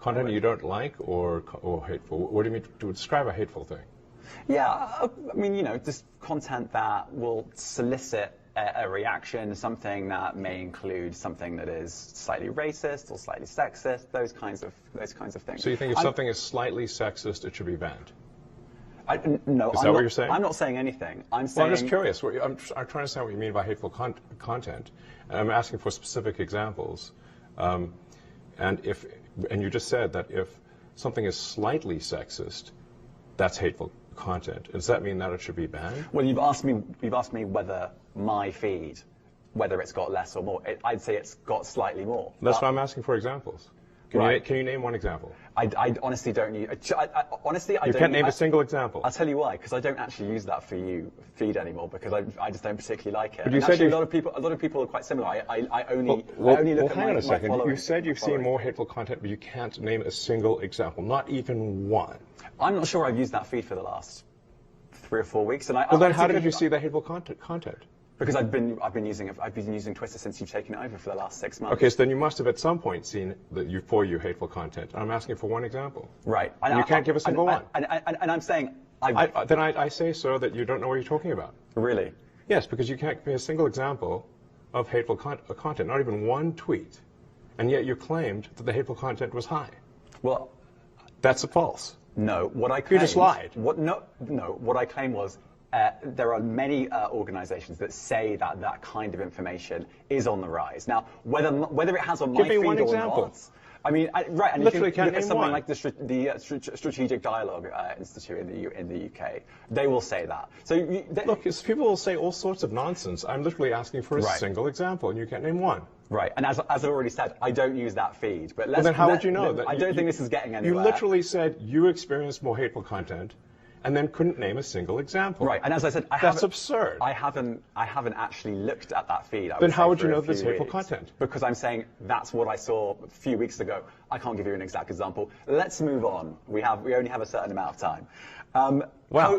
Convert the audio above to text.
Content you don't like or hateful? What do you mean to describe a hateful thing? Yeah, I mean, you know, just content that will solicit a reaction, something that may include something that is slightly racist or slightly sexist, those kinds of things. So you think if something is slightly sexist, it should be banned? No, is that what you're saying? I'm not saying anything. I'm saying. Well, I'm just curious. I'm trying to understand what you mean by hateful content. And I'm asking for specific examples. And you just said that if something is slightly sexist, that's hateful content. Does that mean that it should be banned? Well, you've asked me whether my feed, whether it's got less or more. I'd say it's got slightly more. That's why I'm asking for examples. Can you name one example? I honestly don't use. Honestly, I don't. You can't name a single example. I'll tell you why. Because I don't actually use that for you feed anymore. Because I just don't particularly like it. But you and said actually, a lot of people are quite similar. I only look at hang on a second. my You said you've seen more hateful content, but you can't name a single example, not even one. I'm not sure I've used that feed for the last 3 or 4 weeks. And then how did you see the hateful content? Because I've been using Twitter since you've taken it over for the last 6 months. Okay, so then you must have at some point seen for you hateful content. I'm asking for one example. Right. And you can't give a single one. And I'm saying then I say so that you don't know what you're talking about. Really? Yes, because you can't give me a single example of hateful content, not even one tweet, and yet you claimed that the hateful content was high. Well, that's false. No, what I claimed. You just lied. What I claimed was. There are many organizations that say that kind of information is on the rise. Now, whether it has on my feed or not, I mean, right, and literally if you look at something one. Like the Strategic Dialogue Institute in the UK, they will say that. So look, people will say all sorts of nonsense. I'm literally asking for a single example, and you can't name one. Right, and as I already said, I don't use that feed. But then how would you know that? I don't think this is getting anywhere. You literally said you experienced more hateful content, and then couldn't name a single example. Right, and as I said, that's absurd. I haven't actually looked at that feed. Then how would you know there's hateful content? Because I'm saying that's what I saw a few weeks ago. I can't give you an exact example. Let's move on. We only have a certain amount of time. Wow.